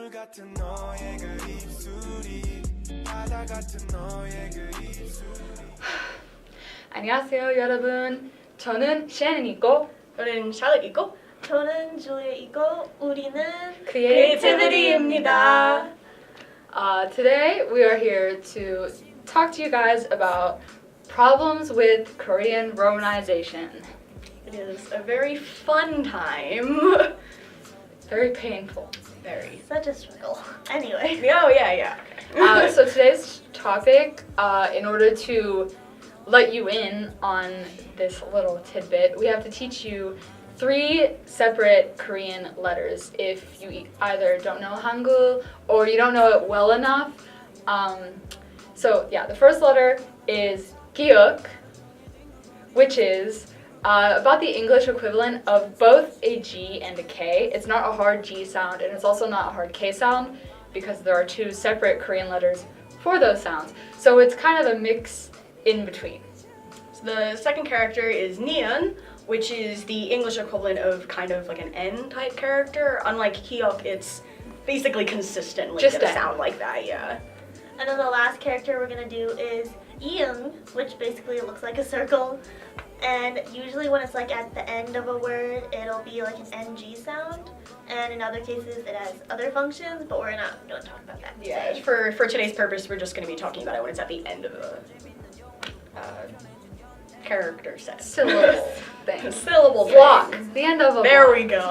눈물 같은 너의 그 입술이 바다 같은 너의 그 입술이 안녕하세요 여러분. 저는 샤넨이고 저는 샬럿이고 저는 조예이고 우리는 kreativity입니다. Today we are here to talk to you guys about problems with Korean Romanization. It is a very fun time. Very painful. Very. such a struggle. Anyway, Oh yeah. So today's topic, in order to let you in on this little tidbit, we have to teach you 3 separate Korean letters if you either don't know Hangul or you don't know it well enough. So yeah, the first letter is 기역, which is about the English equivalent of both a G and a K. It's not a hard G sound and it's also not a hard K sound because there are 2 separate Korean letters for those sounds. So it's kind of a mix in between. So the second character is Neon, which is the English equivalent of kind of like an N type character. Unlike Hyuk, it's basically consistently Just gonna N. sound like that, yeah. and then the last character we're gonna do is Iung, which basically looks like a circle. And usually when it's like at the end of a word, it'll be like an NG sound. And in other cases, it has other functions, but we're not going to talk about that Yeah, today. for today's purpose, we're just going to be talking about it when it's at the end of a character set. Syllable thing. Syllable Block. thing. The end of a There block. we go.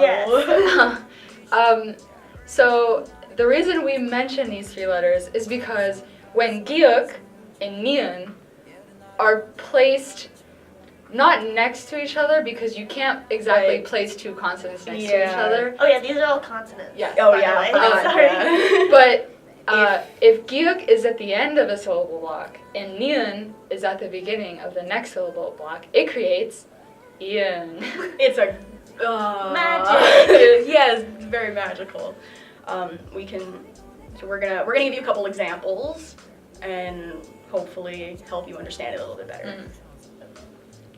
Yes. So the reason we mention these 3 letters is because when 기역 and 니은 are placed not next to each other, because you can't exactly Right. place 2 consonants next to each Yeah. other. Oh yeah, these are all consonants. Yes. Oh by the yeah, way. I forgot, Sorry. yeah. But if 기역 is at the end of a syllable block and 니은 is at the beginning of the next syllable block, it creates 이응. It's a Magic. Yes, very magical. We're gonna give you a couple examples and hopefully help you understand it a little bit better.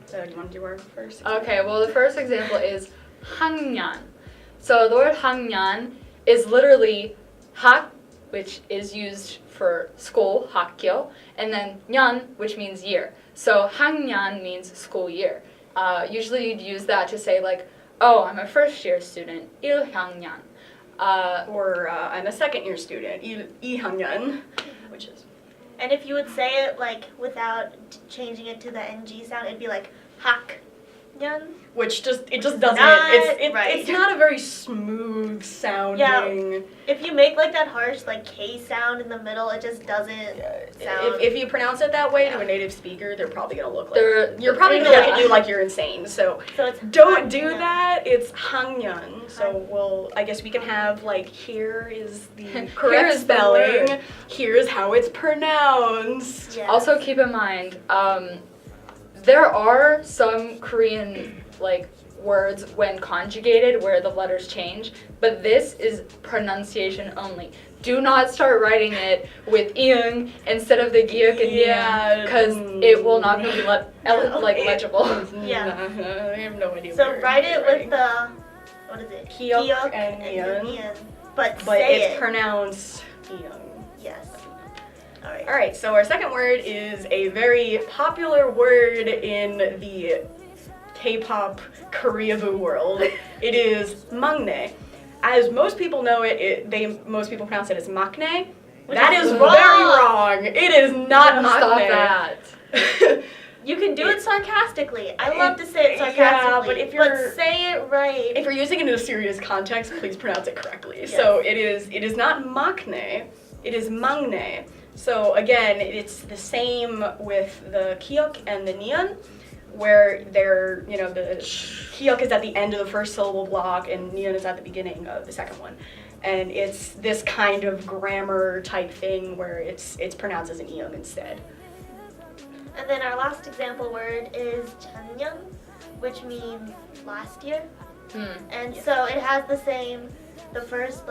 So do you want to do our first? Okay, well the first example is 학년. So the word 학년 is literally 학, which is used for school, 학교, and then 년, which means year. So 학년 means school year. Usually you'd use that to say like, oh, I'm a first year student, 1학년. Or I'm a second year student, 2학년, which is And if you would say it like without changing it to the NG sound, it'd be like 학년. which just is doesn't not it's right. not a very smooth sounding. If you make like that harsh like K sound in the middle, it just doesn't sound. If you pronounce it that way to a native speaker, they're probably gonna look like They're you're probably gonna look at you like you're insane. So so it's don't do 학년. that. It's 학년. So I guess we can have like here is the correct is the spelling. word. Here's how it's pronounced. Yes. Also keep in mind, there are some Korean like words when conjugated where the letters change, but this is pronunciation only. Do not start writing it with iung instead of the giuk and Yeah. because it will not be legible. Yeah. I have no idea. So what write you're it with writing. the what is it? Hyuk and the Neon. neon. But But say it's it. pronounced young. Yes. All right. Alright, so our second word is a very popular word in the K-pop Koreaboo world. It is Maknae. As most people know it, most people pronounce it as Maknae. Which That is is wrong. very wrong. It is not Stop Maknae. that. You can do it sarcastically. I love to say it Yeah, sarcastically. but if you're- say it right. If you're using it in a serious context, please pronounce it correctly. Yes. So it is not Maknae, it is Maknae. So again, it's the same with the Kyuk and the Neon, where they're, the Kyuk is at the end of the first syllable block and Neon is at the beginning of the second one. And it's this kind of grammar type thing where it's pronounced as an eon instead. And then our last example word is 작년, which means last year. And so it has the first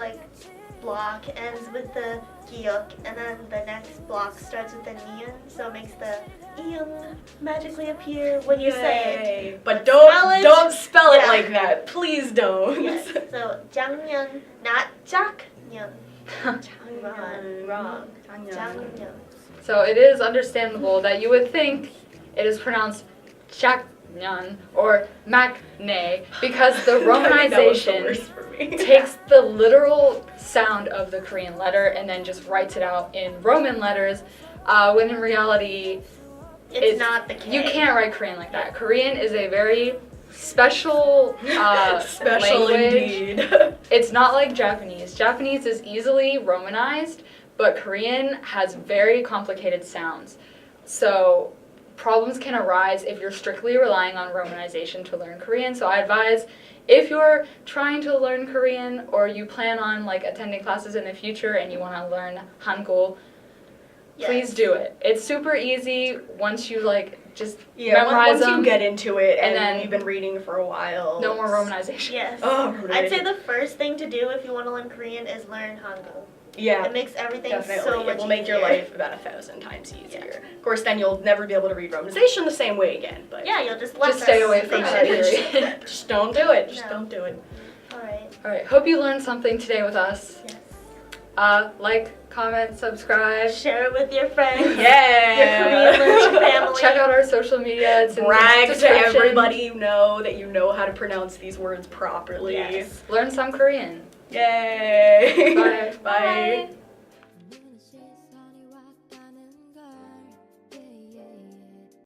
block ends with the 기억, and then the next block starts with the neon, so it makes the eon magically appear when you say it. But spell it. don't spell it Yeah. like that. Please don't. Yes. So 작년, not 작년. Wrong. 장년. So it is understandable that you would think it is pronounced 작년 or Maknae because the romanization takes the literal sound of the Korean letter and then just writes it out in Roman letters, when in reality It's not the K. you can't write Korean like that. Korean is a very special Special language. indeed. It's not like Japanese. Japanese is easily romanized, but Korean has very complicated sounds. So problems can arise if you're strictly relying on romanization to learn Korean. So I advise, if you're trying to learn Korean or you plan on like attending classes in the future and you want to learn Hangul, please do it. It's super easy once you like just memorize once them. you get into it and and then you've been reading for a while. No more romanization. Yes. Oh, I'd say the first thing to do if you want to learn Korean is learn Hangul. Yeah. It makes everything Definitely. so much It will make your easier. life about 1,000 times easier. Of course, then you'll never be able to read romanization the same way again. But Yeah, you'll just let Just stay us away from fix that it. theory. just don't do it. Just No. don't do it. Alright. Alright, hope you learned something today with us. Yes. Like, comment, subscribe. Share it with your friends. Yeah. Your Korean learning family. Check out our social media. It's in Brag the to description. everybody you know that you know how to pronounce these words properly. Yes. Learn some Korean. Yay. Bye. Bye. Bye.